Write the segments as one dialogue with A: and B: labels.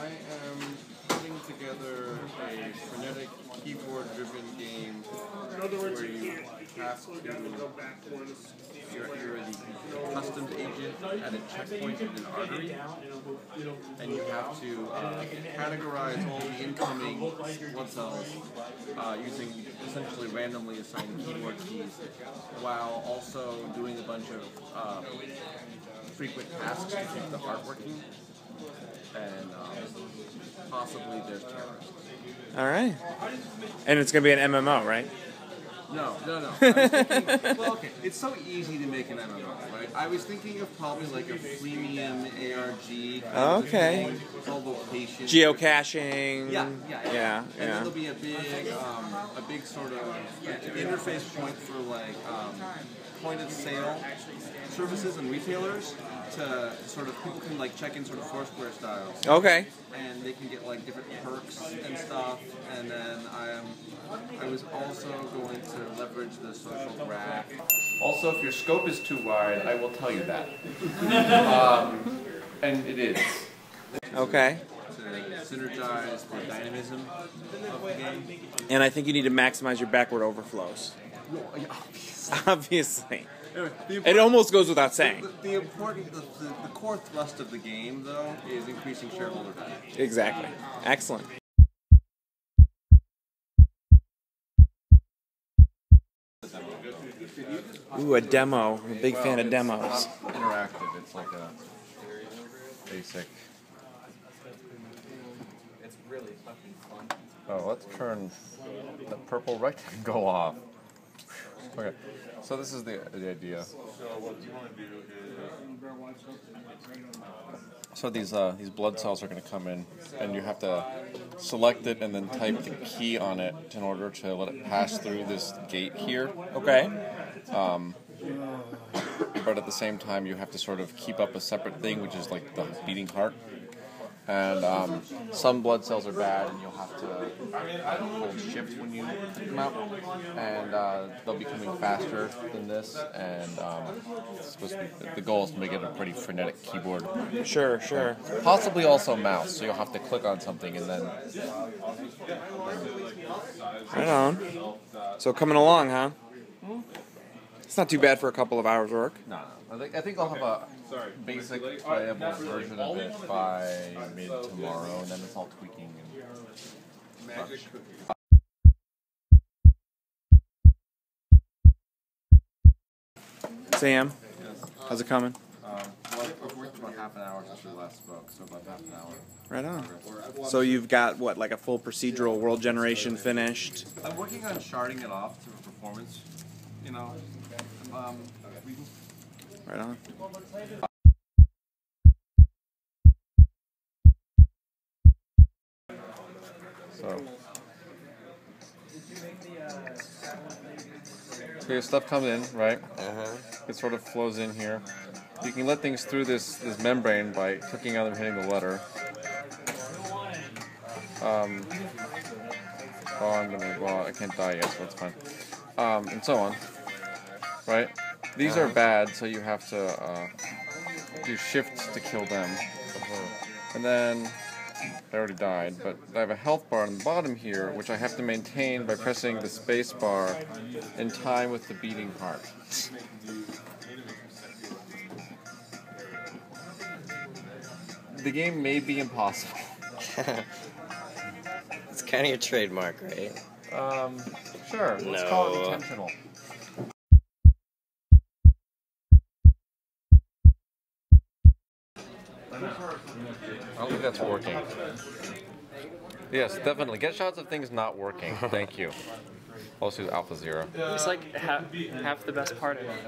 A: I am putting together a frenetic keyboard-driven game where you have to, you're the customs agent at a checkpoint in an artery, and you have to categorize all the incoming blood cells using essentially randomly assigned keyboard keys, while also doing a bunch of frequent tasks to keep the heart working. And possibly there's terrorists.
B: All right. And it's going to be an MMO, right?
A: No. I was thinking, well, okay, it's so easy to make an MMO, right? I was thinking of probably like a freemium ARG.
B: Okay.
A: It's all location.
B: Geocaching.
A: Yeah. And then there'll be a big sort of interface point for like point of sale services and retailers to sort of people can like check in sort of Foursquare style.
B: Okay.
A: And they can get like different perks and stuff. And then I was also going to leverage the social graph. Also, if your scope is too wide, I will tell you that. And it is.
B: Okay.
A: To synergize the dynamism of the game.
B: And I think you need to maximize your backward overflows. Obviously.
A: Anyway,
B: it almost goes without saying.
A: The core thrust of the game, though, is increasing shareholder value.
B: Exactly. Excellent. Ooh, a demo. I'm a big fan of demos.
A: Interactive. It's like a basic. It's really fucking fun. Oh, let's turn the purple rectangle off. Okay, so this is the idea. So what you want to do is, so these blood cells are going to come in, and you have to select it and then type the key on it in order to let it pass through this gate here.
B: Okay.
A: But at the same time, you have to sort of keep up a separate thing, which is like the beating heart. And some blood cells are bad, and you'll have to hold shift when you pick them out. And they'll be coming faster than this. And it's supposed to be, the goal is to make it a pretty frenetic keyboard.
B: Sure.
A: Possibly also mouse, so you'll have to click on something and then.
B: Right on. So coming along, huh? It's not too bad for a couple of hours work.
A: No. I think I'll have a basic playable version of it by mid-tomorrow, and then it's all tweaking and such.
B: Sam, how's it coming?
A: Well, I've worked about half an hour since we last spoke, so about half an hour.
B: Right on. So you've got, what, like a full procedural world generation finished?
A: I'm working on sharding it off to performance, you know.
B: Right on.
A: So your stuff comes in, right? It sort of flows in here. You can let things through this membrane by clicking on them, hitting the letter. I can't die yet, so it's fine. And so on, right? These are bad, so you have to do shift to kill them. And then, I already died, but I have a health bar on the bottom here, which I have to maintain by pressing the space bar in time with the beating heart. The game may be impossible.
C: It's kind of your trademark, right?
A: Sure. Let's call it intentional. I don't think that's working. Yes, definitely. Get shots of things not working. Thank you. Also use Alpha Zero.
D: It's like half the best part of it.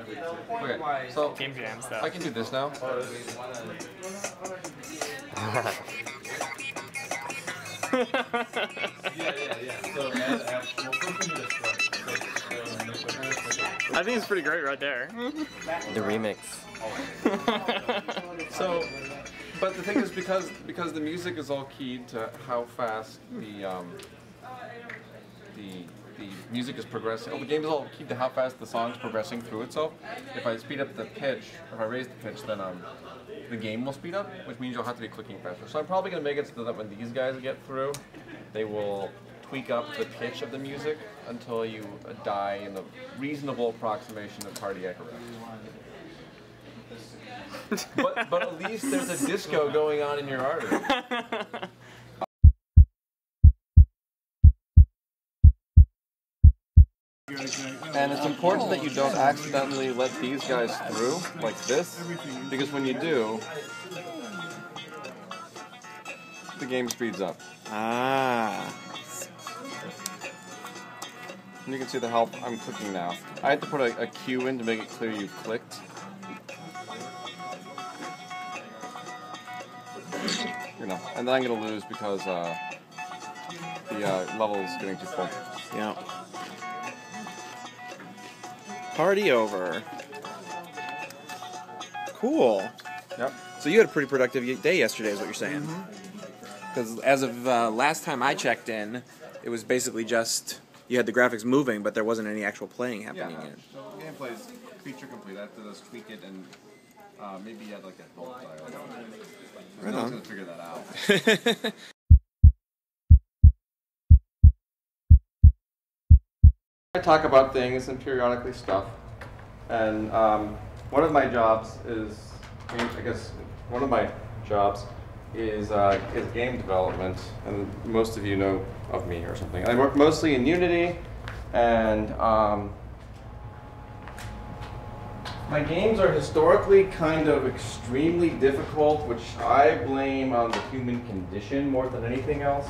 A: Okay, so
D: Game jam stuff.
A: I can do this now.
D: I think it's pretty great right there.
C: The remix.
A: So, but the thing is, because the music is all keyed to how fast the music is progressing. The games all keep how fast the song's progressing through itself. If I speed up the pitch, if I raise the pitch, then the game will speed up, which means you'll have to be clicking faster. So I'm probably going to make it so that when these guys get through, they will tweak up the pitch of the music until you die in a reasonable approximation of cardiac arrest. but at least there's a disco going on in your artery. And it's important that you don't accidentally let these guys through like this, because when you do, the game speeds up.
B: Ah.
A: And you can see the help I'm clicking now. I had to put a cue in to make it clear you clicked. You know, and then I'm going to lose because the level is getting too full.
B: Yeah. Party over. Cool.
A: Yep.
B: So you had a pretty productive day yesterday, is what you're saying. Because as of last time I checked in, it was basically just you had the graphics moving, but there wasn't any actual playing happening yet.
A: So gameplay is feature complete. I have to just tweak it and maybe add like a bulk dial.
B: Right
A: No
B: on.
A: one's gonna figure that out. I talk about things and periodically stuff, and one of my jobs is, I guess, one of my jobs is game development, and most of you know of me or something. I work mostly in Unity, and my games are historically kind of extremely difficult, which I blame on the human condition more than anything else.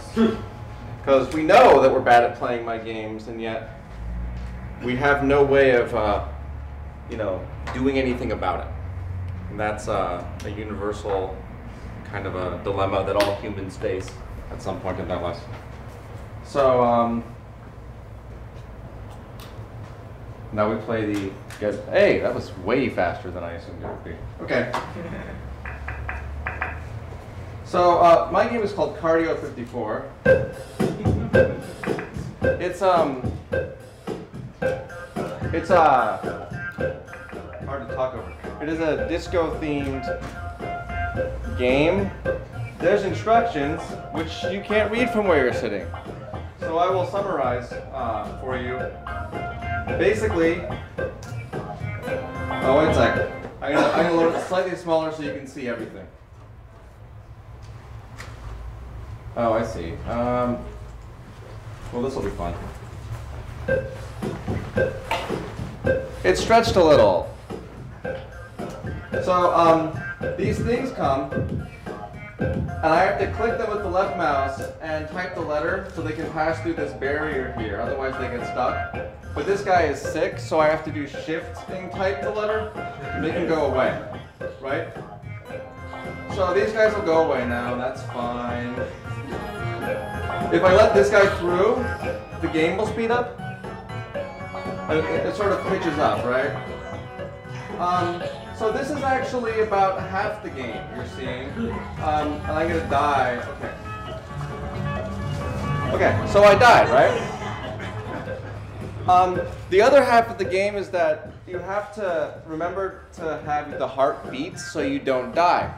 A: Because we know that we're bad at playing my games, and yet we have no way of, doing anything about it. And that's a universal kind of a dilemma that all humans face at some point in their lives. So, now we play the, hey, that was way faster than I assumed it would be. Okay. So, my game is called Cardio 54. It's hard to talk over. It is a disco-themed game. There's instructions, which you can't read from where you're sitting. So I will summarize for you. Basically, oh, wait a second. I'm gonna load it slightly smaller so you can see everything. Oh, I see. Well, this will be fun. It's stretched a little. So, these things come, and I have to click them with the left mouse and type the letter so they can pass through this barrier here, otherwise they get stuck. But this guy is sick, so I have to do shift and type the letter to make him go away, right? So these guys will go away now, that's fine. If I let this guy through, the game will speed up. It sort of pitches up, right? So this is actually about half the game you're seeing. And I'm gonna die. Okay, so I died, right? The other half of the game is that you have to remember to have the heart beat so you don't die.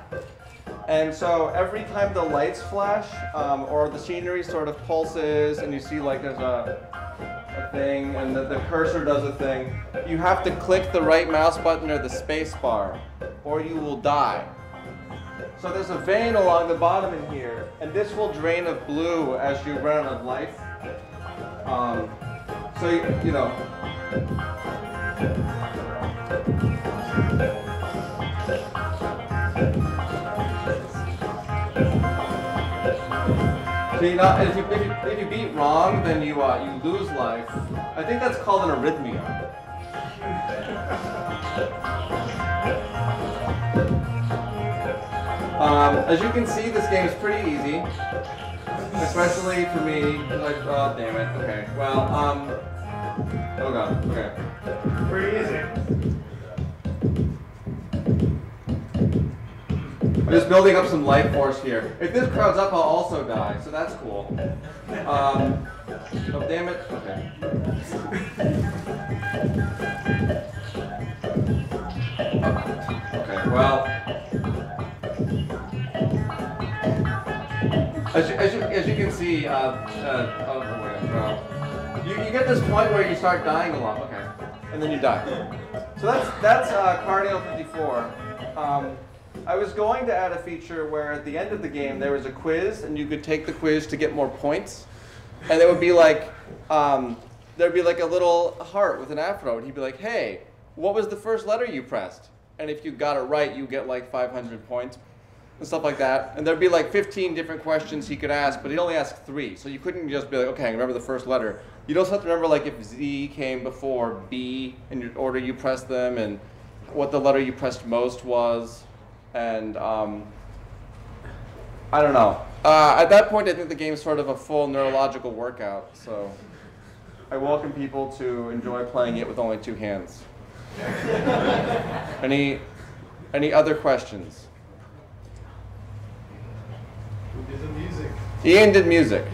A: And so every time the lights flash, or the scenery sort of pulses, and you see like there's a thing, and the cursor does a thing, you have to click the right mouse button or the space bar, or you will die. So there's a vein along the bottom in here, and this will drain of blue as you run out of life. So you know. So if you beat wrong, then you lose life. I think that's called an arrhythmia. As you can see, this game is pretty easy, especially for me. Like, oh damn it. Okay. Well, oh god. Okay. Pretty easy. just building up some life force here. If this crowd's up, I'll also die, so that's cool. Oh, damn it. Okay. Okay, well. As you can see, you get this point where you start dying a lot, okay, and then you die. So that's Cardio 54. I was going to add a feature where at the end of the game there was a quiz, and you could take the quiz to get more points, and it would be like there'd be like a little heart with an afro, and he'd be like, "Hey, what was the first letter you pressed?" And if you got it right, you get like 500 points. And stuff like that. And there'd be like 15 different questions he could ask, but he'd only ask 3. So you couldn't just be like, okay, I remember the first letter. You'd also have to remember like if Z came before B in your order you pressed them, and what the letter you pressed most was. And I don't know. At that point, I think the game's sort of a full neurological workout. So I welcome people to enjoy playing it with only 2 hands. Any other questions?
E: Who did the music?
A: Ian did music.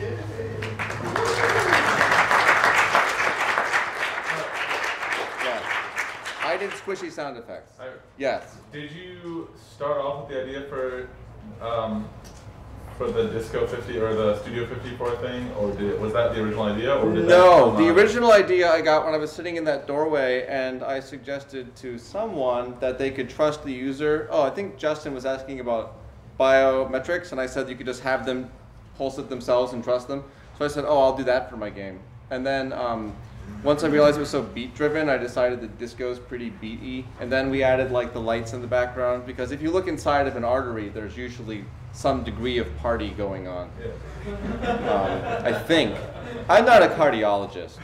A: Yes. I did squishy sound effects. Yes.
E: Did you start off with the idea for the Disco 50 or the Studio 54 thing, or was that the original idea? Or did
A: no, the original idea I got when I was sitting in that doorway, and I suggested to someone that they could trust the user. Oh, I think Justin was asking about biometrics, and I said you could just have them pulse it themselves and trust them. So I said, oh, I'll do that for my game. And then once I realized it was so beat driven, I decided that disco is pretty beaty. And then we added like the lights in the background, because if you look inside of an artery, there's usually some degree of party going on. I think. I'm not a cardiologist.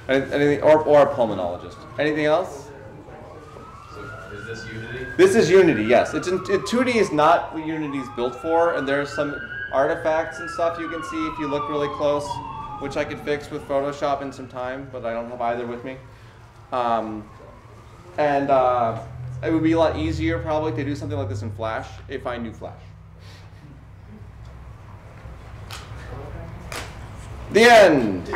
A: Anything, or a pulmonologist. Anything else?
E: Is this Unity?
A: This is Unity, yes. 2D is not what Unity is built for, and there's some artifacts and stuff you can see if you look really close, which I could fix with Photoshop in some time, but I don't have either with me. It would be a lot easier probably to do something like this in Flash if I knew Flash. The end.